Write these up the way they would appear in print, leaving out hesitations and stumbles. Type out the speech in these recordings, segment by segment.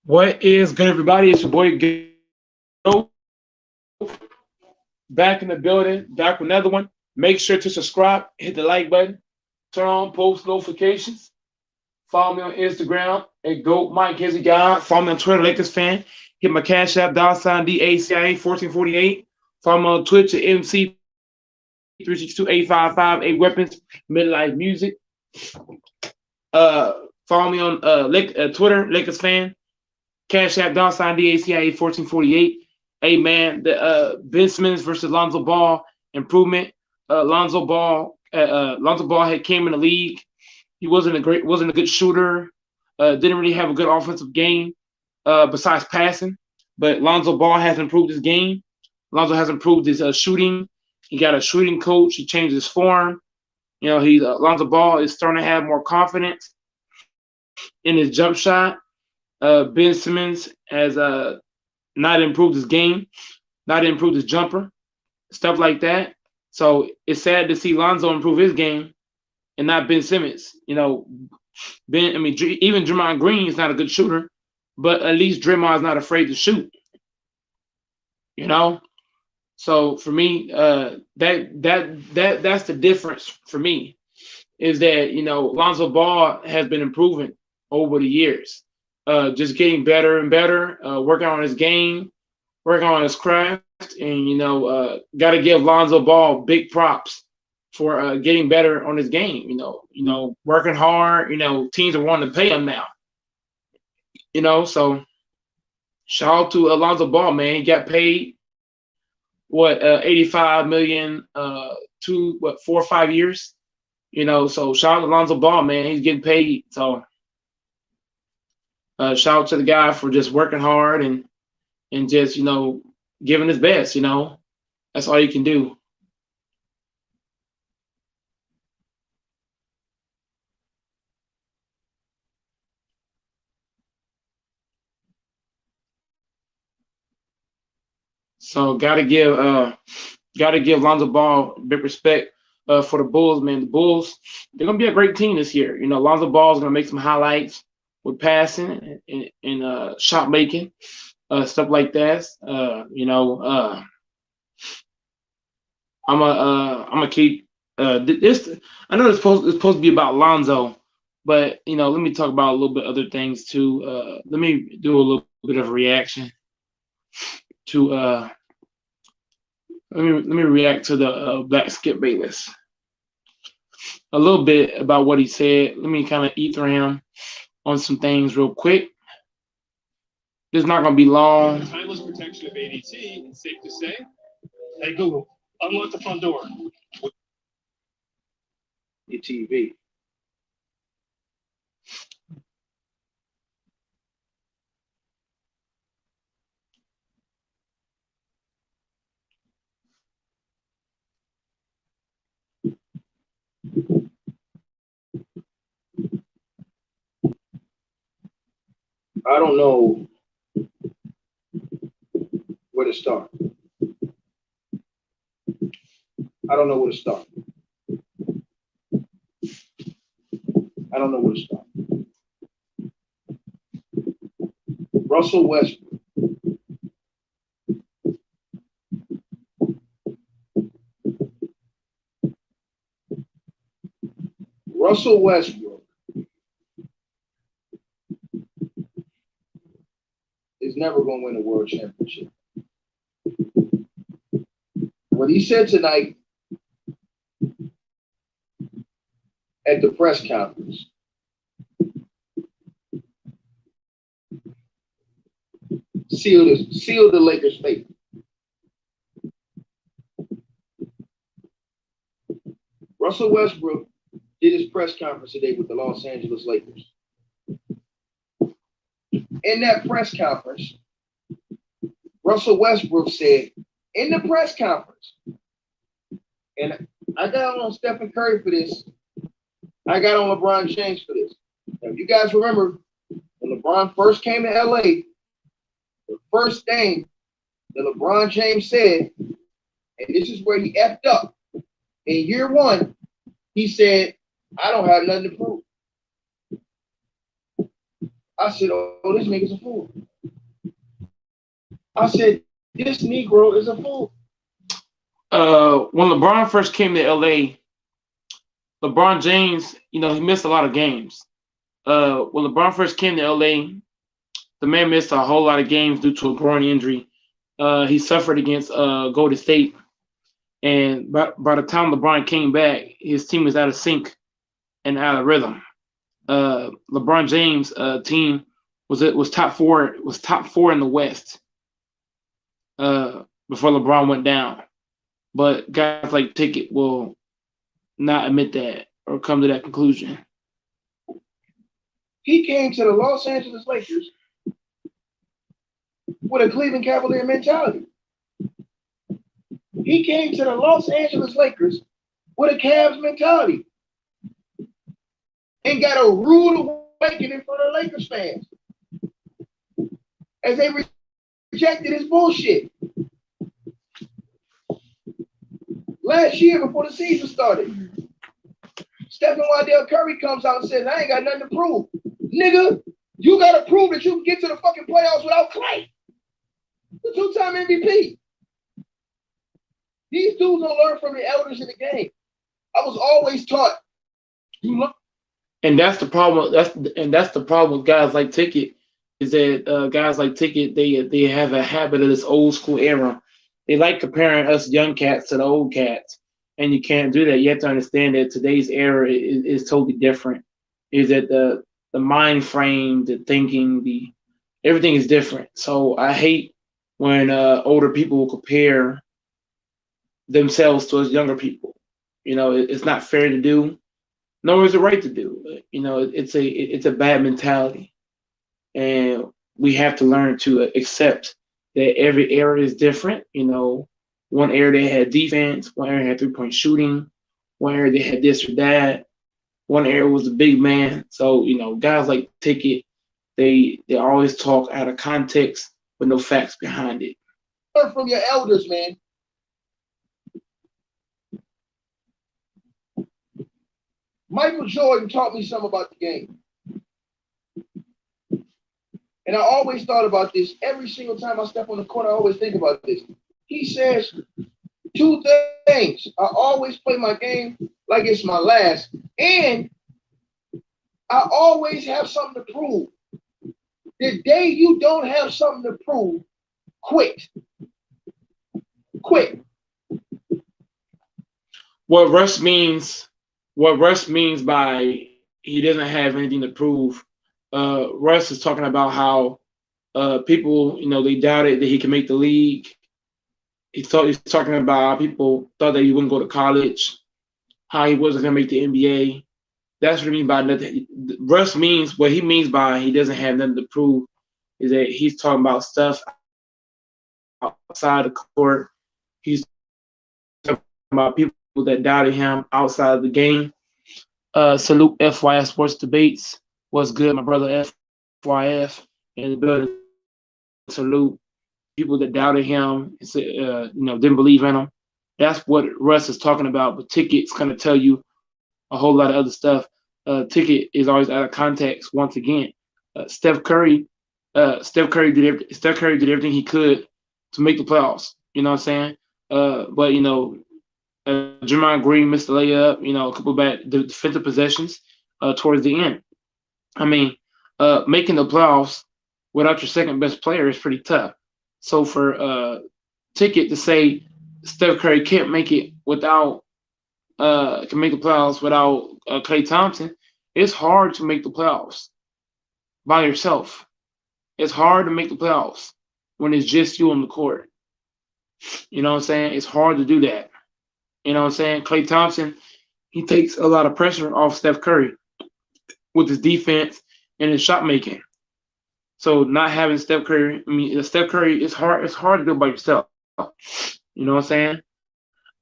What is good, everybody? It's your boy Go back in the building, back with another one. Make sure to subscribe, hit the like button, turn on post notifications. Follow me on Instagram at Go Mike Hizzy God. Follow me on Twitter, Lakers fan. Hit my Cash App, $ DACIA 1448. Follow me on Twitch at MC 362 weapons, midlife music. Follow me on Twitter, Lakers fan. Cash App, $DACIA 1448. Hey man, the Ben Simmons versus Lonzo Ball improvement. Lonzo Ball had came in the league. He wasn't a good shooter. Didn't really have a good offensive game besides passing. But Lonzo Ball has improved his game. Lonzo has improved his shooting. He got a shooting coach. He changed his form. You know, Lonzo Ball is starting to have more confidence in his jump shot. Ben Simmons has not improved his game, not improved his jumper, stuff like that. So it's sad to see Lonzo improve his game and not Ben Simmons. You know, even Draymond Green is not a good shooter, but at least Draymond is not afraid to shoot. You know, so for me, that's the difference for me is that Lonzo Ball has been improving over the years, just getting better and better, working on his game, working on his craft, and got to give Lonzo Ball big props for getting better on his game. Working hard. Teams are wanting to pay him now. So shout out to Lonzo Ball, man. He got paid 85 million to 4 or 5 years. So shout out to Lonzo Ball, man. He's getting paid. So shout out to the guy for just working hard and just giving his best. That's all you can do. So gotta give Lonzo Ball big respect for the Bulls, man. The Bulls, they're gonna be a great team this year. Lonzo Ball is gonna make some highlights with passing and shot making, stuff like that. I'm gonna keep this. I know it's supposed to be about Lonzo, but let me talk about a little bit other things too. Let me do a little bit of a reaction to let me react to the Black Skip Bayless. A little bit about what he said. Let me kind of ether him on some things real quick. This is not going to be long. The timeless protection of ADT, it's safe to say. Hey, Google, unlock the front door. Your TV. I don't know where to start. I don't know where to start. I don't know where to start. Russell Westbrook. Russell Westbrook is never going to win a world championship. What he said tonight at the press conference sealed the Lakers' fate. Russell Westbrook did his press conference today with the Los Angeles Lakers. In that press conference, Russell Westbrook said, in the press conference, and I got on Stephen Curry for this, I got on LeBron James for this. Now, you guys remember when LeBron first came to LA, the first thing that LeBron James said, and this is where he effed up, in year one, he said, I don't have nothing to prove. I said, oh, this nigga's a fool. I said, this Negro is a fool. When LeBron first came to LA, LeBron James, he missed a lot of games. When LeBron first came to LA, the man missed a whole lot of games due to a groin injury. He suffered against Golden State, and by the time LeBron came back, his team was out of sync and out of rhythm. LeBron James' team was top four in the West before LeBron went down. But guys like Ticket will not admit that or come to that conclusion. He came to the Los Angeles Lakers with a Cleveland Cavalier mentality. He came to the Los Angeles Lakers with a Cavs mentality and got a rude awakening from the Lakers fans as they rejected his bullshit. Last year, before the season started, Stephen Waddell Curry comes out and says, I ain't got nothing to prove. Nigga, you got to prove that you can get to the fucking playoffs without Clay, the two-time MVP. These dudes don't learn from the elders in the game. I was always taught. And that's the problem. That's the problem with guys like Ticket, is that guys like Ticket, they have a habit of this old school era. They like comparing us young cats to the old cats, and you can't do that. You have to understand that today's era is totally different. Is that the mind frame, the thinking, everything is different. So I hate when older people will compare themselves to us younger people. It's not fair to do, nor is it right to do. It's a bad mentality, and we have to learn to accept that every era is different. One era they had defense, one era had 3-point shooting, one era they had this or that, one era was a big man. So guys like Ticket, they always talk out of context with no facts behind it. Learn from your elders, man. Michael Jordan taught me something about the game. And I always thought about this. Every single time I step on the court, I always think about this. He says two things. I always play my game like it's my last. And I always have something to prove. The day you don't have something to prove, quit. Quit. What Russ means by he doesn't have anything to prove, Russ is talking about how people, they doubted that he could make the league. He's talking about how people thought that he wouldn't go to college, how he wasn't going to make the NBA. That's what he means by nothing. Russ means, what he means by he doesn't have nothing to prove is that he's talking about stuff outside the court. He's talking about people that doubted him outside of the game. Salute FYF Sports Debates. What's good, my brother FYF in the building. Salute people that doubted him, didn't believe in him. That's what Russ is talking about. But Ticket's gonna tell you a whole lot of other stuff. Ticket is always out of context. Once again, Steph Curry did everything he could to make the playoffs. You know what I'm saying? But Draymond Green missed the layup. A couple bad defensive possessions towards the end. I mean, making the playoffs without your second best player is pretty tough. So for Ticket to say Steph Curry can't make it can make the playoffs without Klay Thompson, it's hard to make the playoffs by yourself. It's hard to make the playoffs when it's just you on the court. You know what I'm saying? It's hard to do that. You know what I'm saying? Klay Thompson, he takes a lot of pressure off Steph Curry with his defense and his shot making. So not having Steph Curry, Steph Curry, it's hard to do it by yourself. You know what I'm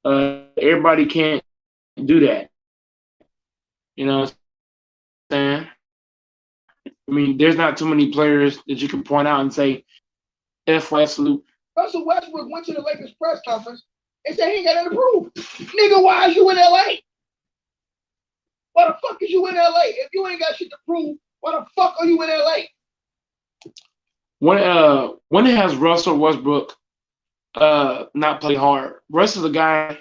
saying? Everybody can't do that. You know what I'm saying? There's not too many players that you can point out and say, FY salute. Russell Westbrook went to the Lakers press conference and said he ain't got nothing to prove. Nigga, why is you in LA? Why the fuck is you in LA? If you ain't got shit to prove, why the fuck are you in LA? When has Russell Westbrook not play hard? Russ is a guy.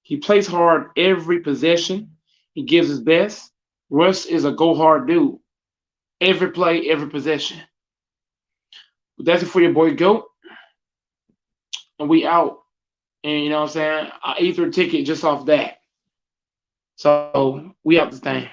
He plays hard every possession. He gives his best. Russ is a go hard dude. Every play, every possession. But that's it for your boy Goat, and we out. And you know what I'm saying? I ether a ticket just off that. So we out this thing.